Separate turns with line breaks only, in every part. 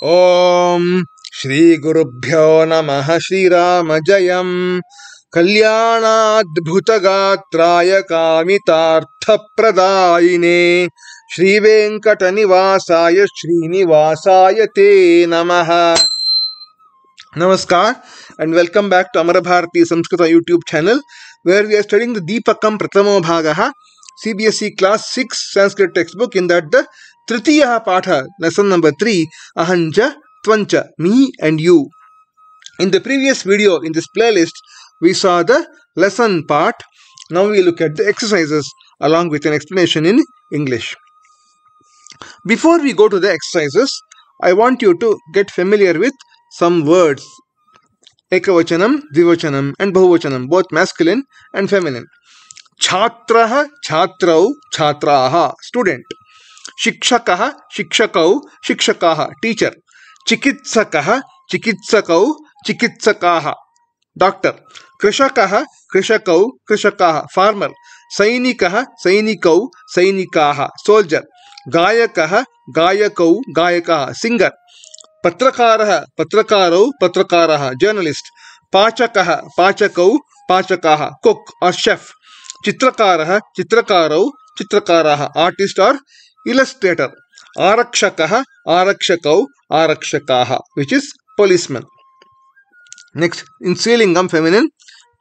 ओम श्री गुरुभ्यो नमः। श्रीराम जयम् कल्याणाद्भुतगात्राय कामितार्थप्रदायिने श्रीवेंकटनिवासाय श्रीनिवासाय ते नमः। Namaskar and welcome back to Amara Bharati Samskrita YouTube channel, where we are studying the Deepakam Prathamo Bhagaha CBSE class 6 Sanskrit textbook. In that the Tritiya Patha, lesson number 3, Ahanja Tvancha, me and you. In the previous video in this playlist, we saw the lesson part. Now we look at the exercises along with an explanation in English. Before we go to the exercises, I want you to get familiar with some words. Ekavachanam, Dvivachanam and Bahuvachanam, both masculine and feminine. Chhatraha, Chhatrau, Chhatraha, student. Shikshakaha, Shikshakau, Shikshakaha, teacher. Chikitsakaha, Chikitsakau, Chikitsakaha, doctor. Krishakaha, Krishakau, Krishakaha, farmer. Sainikaha, Sainikau, Sainikaha, soldier. Gayakaha, Gayakau, Gayakaha, singer. Patrakaraha, Patrakarau, Patrakaraha, journalist. Pachakaha, Pachakau, Pachakaha, cook or chef. Chitrakaraha, Chitrakarau, Chitrakaraha, artist or illustrator. Arakshakaha, Arakshakau, Arakshakaha, which is policeman. Next, in Srilingam feminine,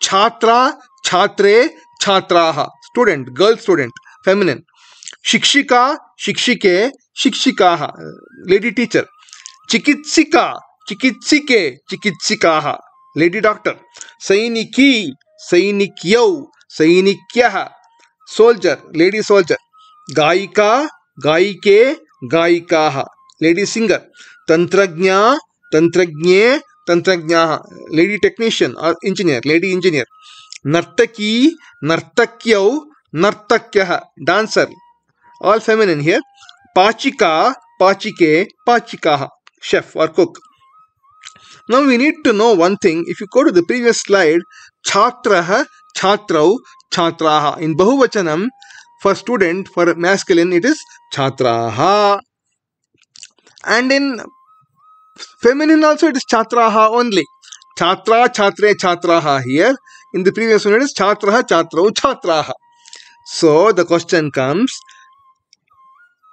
Chhatra, Chhatre, Chhatraha, student, girl student, feminine. Shikshika, Shikshike, Shikshikaha, lady teacher. Chikitsika, Chikitsike, Chikitsikaha, lady doctor. Sainiki, Sainikyau, Sainikyaha, soldier, lady soldier. Gaika, Gaike, Gaikaha, lady singer. Tantragnya, Tantragnye, Tantragnyaha, lady technician or engineer, lady engineer. Nartaki, Nartakyau, Nartakyaha, dancer, all feminine here. Pachika, Pachike, Pachikaha, chef or cook. Now we need to know one thing. If you go to the previous slide, Chhatraha, Chhatrau, Chhatraha. In Bahuvachanam, for student, for masculine, it is Chhatraha. And in feminine also, it is Chhatraha only. Chhatra, Chhatre, Chhatraha here. In the previous one, it is Chhatraha, Chhatrau, Chhatraha. So the question comes,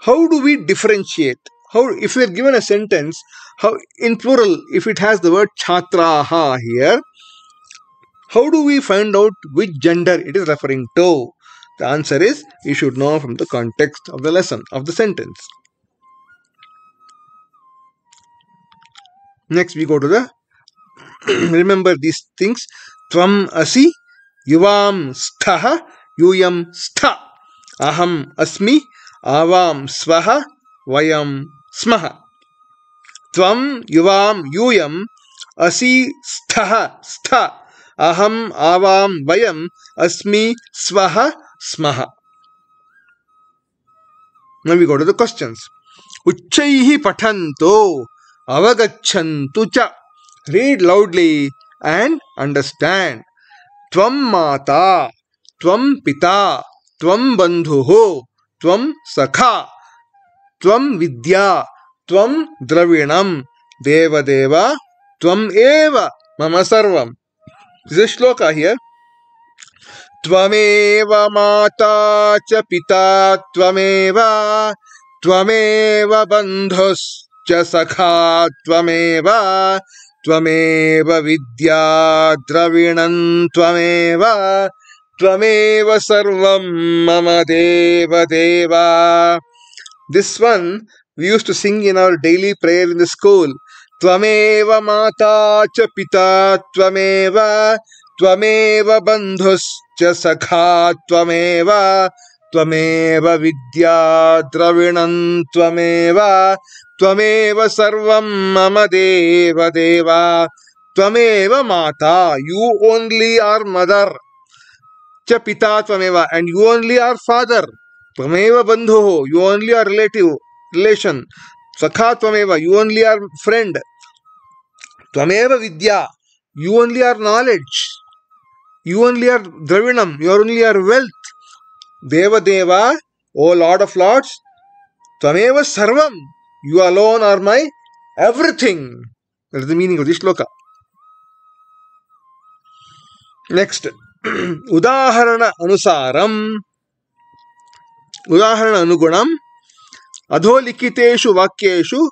how do we differentiate? How, if we are given a sentence, how in plural, if it has the word Chhatraha here, how do we find out which gender it is referring to? The answer is, you should know from the context of the lesson, of the sentence. Next we go to the, remember these things. Tvam asi, yuvam sthaha, yuyam stha. Aham asmi, avam swaha, vayam smaha. Tvam yuvam yuyam asi sthaha stha. Aham avam vayam asmi swaha smaha. Now we go to the questions. Uchchaihi pathanto avagachantu cha. Read loudly and understand. Tvam mata, tvam pita, tvam bandhuho, tvam sakha, tvam vidya, tvam dravinam, deva deva, tvam eva mama sarvam. This is a shloka here. Tvameva mata cha pita tvameva, tvameva bandhus cha sakha tvameva, tvameva vidya dravinam tvameva, tvameva sarvam mama deva deva. This one we used to sing in our daily prayer in the school. Tvameva mata cha pita tvameva, tvameva bandhus cha sakha tvameva, tvameva vidya dravinam tvameva, tvameva sarvam mama deva deva. Tvameva mata, you only are mother. Cha pita tvameva, and you only are father. Tvameva bandhuho, you only are relation. Sakha tvameva, you only are friend. Tvameva vidya, you only are knowledge. You only are dravinam, you only are wealth. Deva deva, O Lord of Lords. Tvameva sarvam, you alone are my everything. That is the meaning of this shloka. Next, udaharana anusaram, udaharana anugunam, adholikiteshu vakyeshu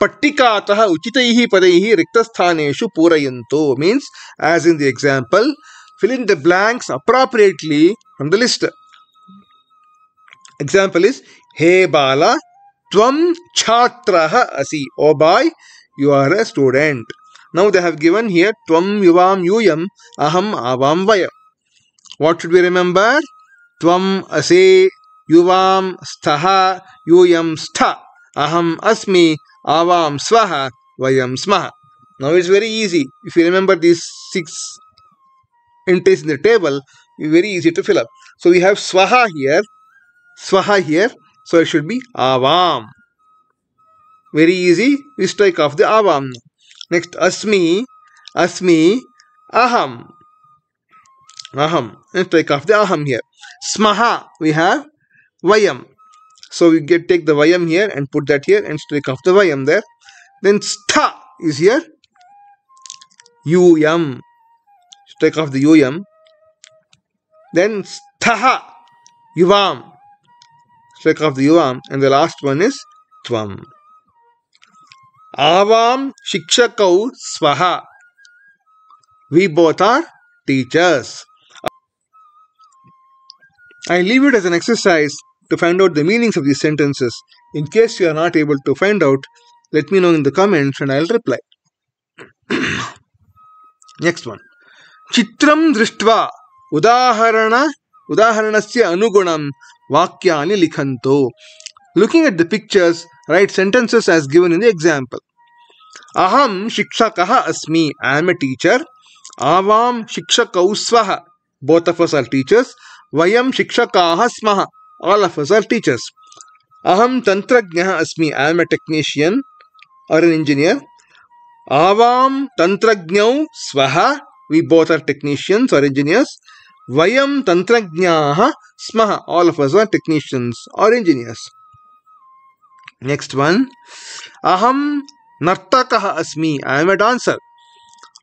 pattikatah uchitaihi padaihi riktasthaneshu purayanto. Means, as in the example, fill in the blanks appropriately from the list. Example is, Hey Bala, Tvam Chhatraha Asi. Oh boy, you are a student. Now they have given here Tvam Yuvam Yuyam Aham Avam Vayam. What should we remember? Tvam Ase Yuvam Sthaha Yuyam Stha Aham Asmi Avam Swaha Vayam Smaha. Now it's very easy. If you remember these 6 entries in the table, it's very easy to fill up. So we have Swaha here, so it should be Avam. Very easy. We strike off the Avam. Next, Asmi, Aham. And strike off the Aham here. Smaha, we have Vayam. So we take the Vayam here and put that here and strike off the Vayam there. Then Stha is here. Yuyam. Strike off the Yuyam. Then Sthaha, Yuvam. Strike off the Yuvam. And the last one is Tvam. Avam Shikshakau Swaha. We both are teachers. I leave it as an exercise to find out the meanings of these sentences. In case you are not able to find out, let me know in the comments and I'll reply. Next one. Chitram drishtva udaharanasya anugunam vakyani likhanto. Looking at the pictures, write sentences as given in the example. Aham shikshakaha asmi. I am a teacher. Avam shikshakau swaha. Both of us are teachers. Vayam shikshakaha smaha. All of us are teachers. Aham tantragnaha asmi. I am a technician or an engineer. Avam tantragnyau swaha. We both are technicians or engineers. Vayam tantragnaha smaha. All of us are technicians or engineers. Next one. Aham nartakaha asmi. I am a dancer.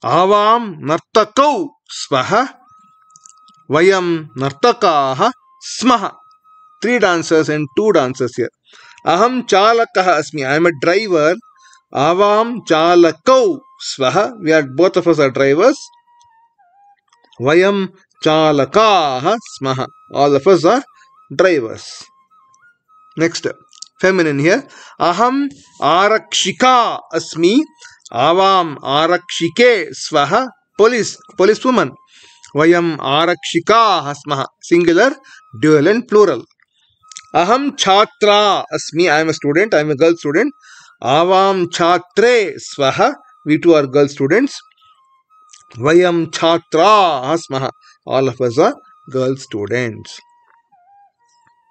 Avam nartakau swaha. Vayam nartakaha smaha. 3 dancers and 2 dancers here. Aham chalakaha asmi. I am a driver. Avam chalakau swaha. Both of us are drivers. Vayam chalakaha smaha. All of us are drivers. Next, feminine here. Aham arakshika asmi. Avam arakshike swaha. Policewoman. Vayam arakshika smaha. Singular, dual and plural. Aham chhatra asmi. I am a student. I am a girl student. Avam chhatre swaha. We too are girl students. Vayam chhatra smaha. All of us are girl students.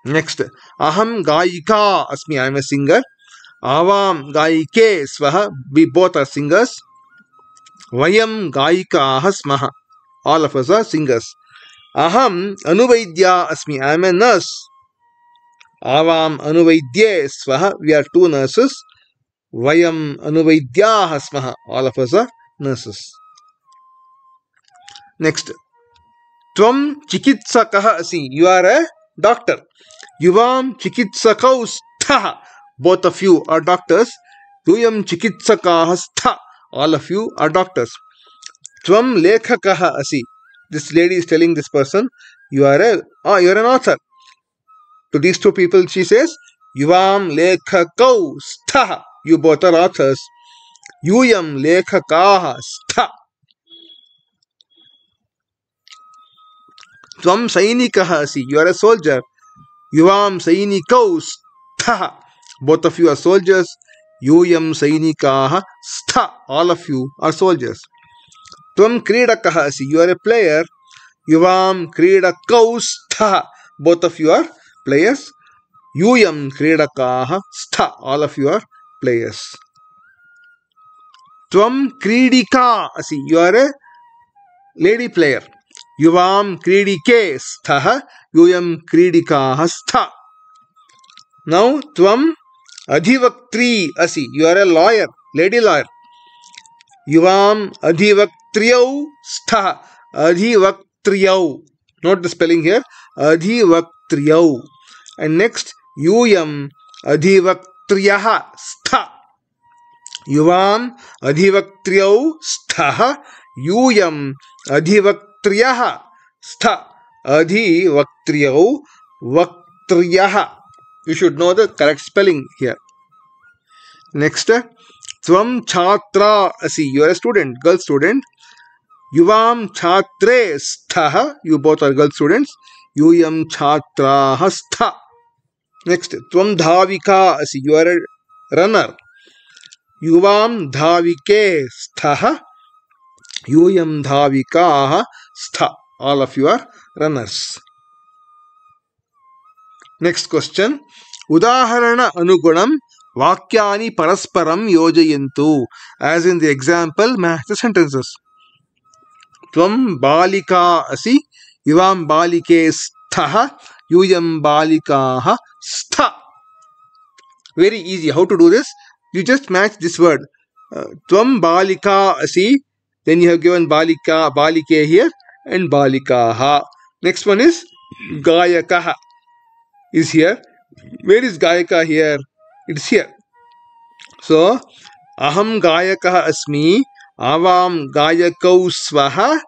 Next. Aham gayika asmi. I am a singer. Avam gayike swaha. We both are singers. Vayam gayika smaha. All of us are singers. Aham anuvaidya asmi. I am a nurse. Avam anuvaidye swaha. We are 2 nurses. Vayam anuvaidya smaha. All of us are nurses. Next. Tvam chikitsakaha asi. You are a doctor. Yuvam chikitsakau stha. Both of you are doctors. Yuyam chikitsakaha stha. All of you are doctors. Tvam lekhakaha asi. This lady is telling this person, you are an author. To these 2 people she says, Yuvam lekhakau stha. You both are authors. Yuyam lekhakaha stha. Tvam sainikaha asi. You are a soldier. Yuvam sainikau stha. Both of you are soldiers. Yuyam sainikaha stha. All of you are soldiers. Tvam kridakaha asi. You are a player. Yuvam kridakau stha. Both of you are players. Yuyam kridakaha stha. All of you are players. Tvam kridika asi. You are a lady player. Yuvam kridike stha. Yuyam kridikaha stha. Now, tvam adhivaktri asi. You are a lawyer, lady lawyer. Yuvam adhivaktriyau stha. Adhivaktriyau. Note the spelling here. Adhivaktriyau. And next, yuyam adhivaktriyaha stha. Yuvam adhivaktriyau stha. Yuyam adhivaktriyaha stha. Adhivaktriyau vaktriyaha. You should know the correct spelling here. Next, tvam chhatra asi. You are a student, girl student. Yuvam chhatre stha. You both are girl students. Yuyam chhatraha stha. Next, tvam dhavika asi. You are a runner. Yuvam dhavike stha. Yuyam dhavikaha stha. All of you are runners. Next question. Udaharana anugunam vakyani parasparam yojayantu. As in the example, match the sentences. Tvam balika asi. Yuvam balike stha. Yuyam balikaha stha. Very easy. How to do this? You just match this word. Tvam balika asi. Then you have given balika, balike here and balikaha. Next one is gayakaha is here. Where is gayaka here? It's here. So, aham gayakaha asmi. Avam gayakau swaha.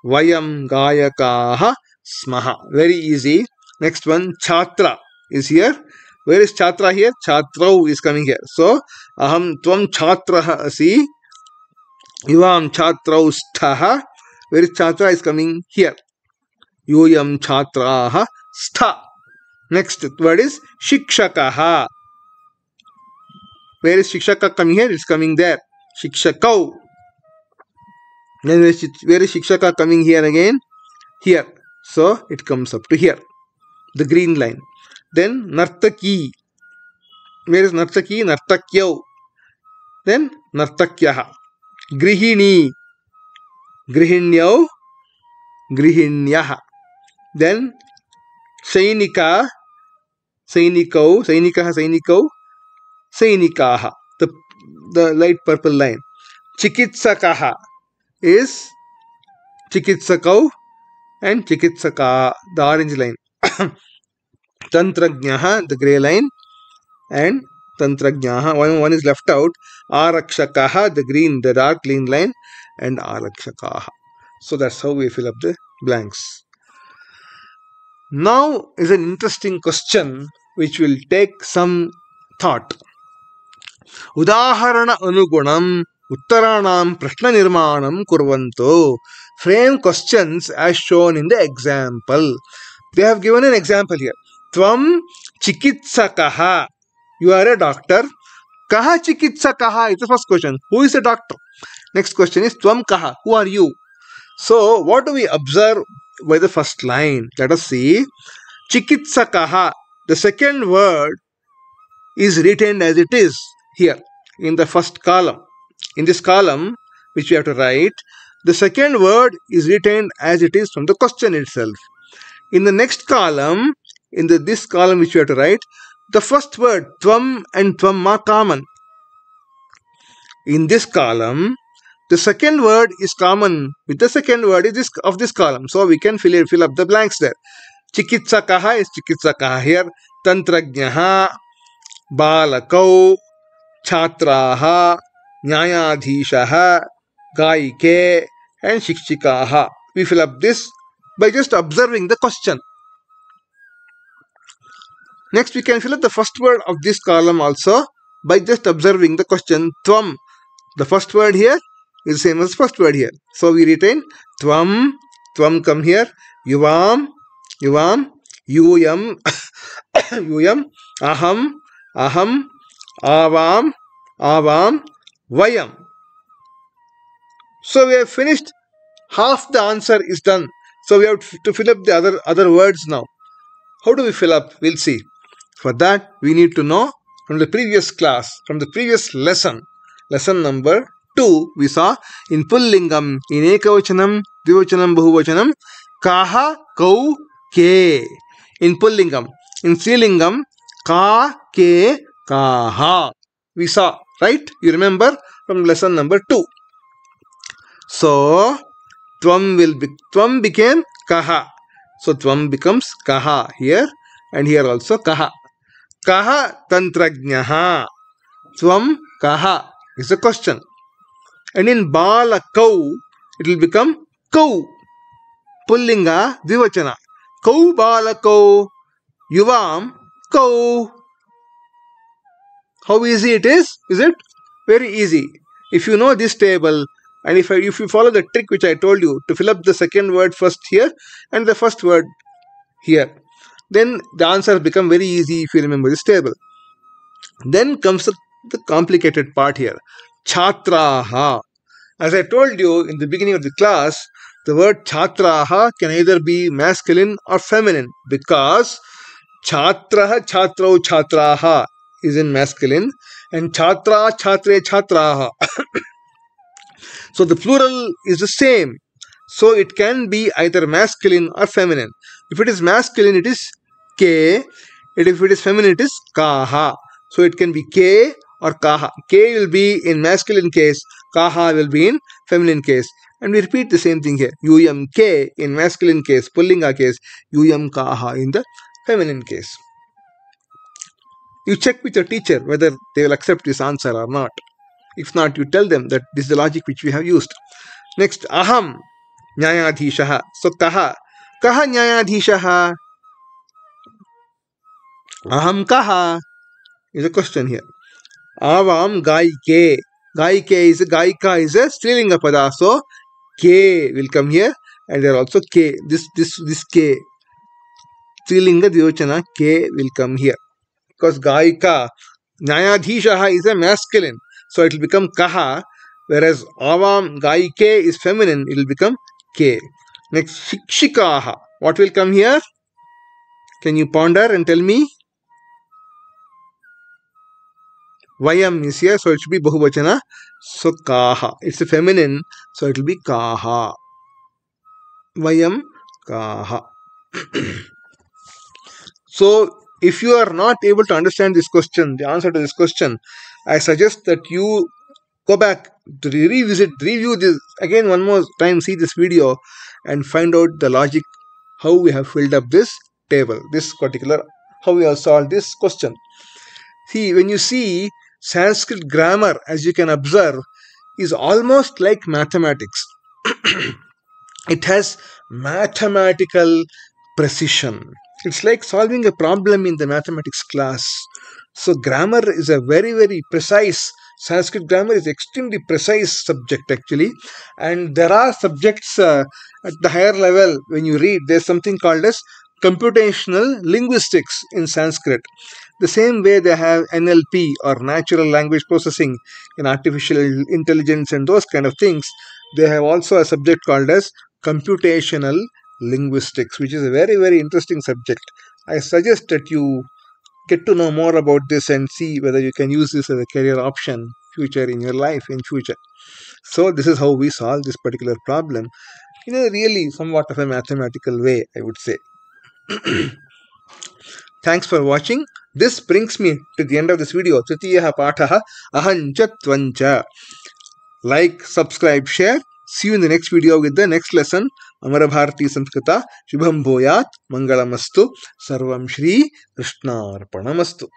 Vayam gayakaha smaha. Very easy. Next one, chhatra is here. Where is chhatra here? Chhatrau is coming here. So, aham tvam chhatraha asi. Yuvam chhatrau stha. Where is chhatra is coming here. Yuyam chhatraha stha. Next word is shikshakaha. Where is shikshaka coming here? It's coming there. Shikshakau. Then where is shikshaka coming here again? Here. So it comes up to here. The green line. Then nartaki. Where is nartaki? Nartakyau. Then nartakyaha. Grihini. Grihinyau. Grihinyaha. Then Sainika. Sainikau. Sainikaha. Sainikau. Sainikaha. The light purple line. Chikitsakaha is Chikitsakau and Chikitsaka, the orange line. Tantrajnaha, the grey line, and Tantrajnaha. One is left out. Arakshakaha, the green, the dark green line, and Arakshakaha. So that's how we fill up the blanks. Now is an interesting question which will take some thought. Udaharana anugunam uttaranam prashna nirmanam kurvanto. Frame questions as shown in the example. They have given an example here. Tvam chikitsakaha. You are a doctor. Kaha chikitsakaha is the first question. Who is a doctor? Next question is Tvam kaha. Who are you? So what do we observe by the first line? Let us see. Chikitsakaha. The second word is written as it is here in the first column. In this column which we have to write, the second word is written as it is from the question itself. In the next column, in this column which we have to write, the first word tvam and tvam are common. In this column, the second word is common with the second word of this column. So we can fill up the blanks there. Chikitsakaha is Chikitsakaha here. Tantrajnaha, Balakau, Chhatraha, Nyayadhishaha, Gaike, and Shikshikaha. We fill up this by just observing the question. Next, we can fill up the first word of this column also by just observing the question. Tvam. The first word here is the same as the first word here. So we retain Tvam. Tvam come here. Yuvam. Yuvam. Yuyam. Yuyam. Aham. Aham. Avam. Avam. Vayam. So we have finished. Half the answer is done. So we have to fill up the other words now. How do we fill up? We'll see. For that, we need to know from the previous class, from the previous lesson, lesson number 2, we saw in Pullingam, in Ekavachanam, Dvivachanam, Bahuvachanam, Kaha, Kau, Ke. In Pullingam. In Strilingam, Ka, Ke, Kaha. we saw, right? You remember from lesson number 2. So tvam became kaha. So tvam becomes kaha here, and here also kaha. Kaha tantrajnaha. Tvam kaha is a question. And in balakau, it will become kau. Pullinga dvivachana. Kau balakau. Yuvam kau. How easy it is? Is it? Very easy. If you know this table, and if you follow the trick which I told you to fill up the second word first here and the first word here, then the answer become very easy if you remember this table. Then comes the complicated part here. Chhatraha. As I told you in the beginning of the class, the word chhatraha can either be masculine or feminine, because chhatraha, chatrau, chhatraha is in masculine, and chhatra, chhatre, chhatraha. So the plural is the same. So it can be either masculine or feminine. If it is masculine, it is ke. And if it is feminine, it is kaha. So it can be ke or kaha. Ke will be in masculine case, kaha will be in feminine case. And we repeat the same thing here. Yuyam ke in masculine case, pullinga case, yuyam kaha in the feminine case. You check with your teacher whether they will accept this answer or not. If not, you tell them that this is the logic which we have used. Next, aham nyayadhishaha. So kaha nyayadhishaha. Aham kaha is a question here. Avam gaike. Gaika is a strilinga pada. So ke will come here, and there also ke. This ke strilinga dvivachana ke will come here, because gaika nyayadhishaha is a masculine, so it will become kaha, whereas avam gaike is feminine, it will become ke. Next, shikshikaha. What will come here? Can you ponder and tell me? Vayam is here, so it should be bahuvachana. So kaha. It's a feminine, so it will be kaha. Vayam kaha. So if you are not able to understand this question, the answer to this question, I suggest that you go back to review this again one more time, see this video and find out the logic, how we have filled up this table, this particular, how we have solved this question. See, when you see Sanskrit grammar, as you can observe, is almost like mathematics. It has mathematical precision. It's like solving a problem in the mathematics class. So grammar is a very, very precise, Sanskrit grammar is extremely precise subject actually. And there are subjects at the higher level, when you read, there's something called as computational linguistics in Sanskrit. The same way they have NLP or natural language processing in artificial intelligence and those kind of things, they have also a subject called as computational linguistics, which is a very, very interesting subject. I suggest that you get to know more about this and see whether you can use this as a career option future in your life in future. So this is how we solve this particular problem in a really somewhat of a mathematical way, I would say. Thanks for watching. This brings me to the end of this video. Tritiyaha Pathaha Ahancha Tvancha. Like, subscribe, share. See you in the next video with the next lesson. Amara Bharati Samskrita Shubham Bhoyat Mangalamastu Sarvam Shri Krishnarpanamastu.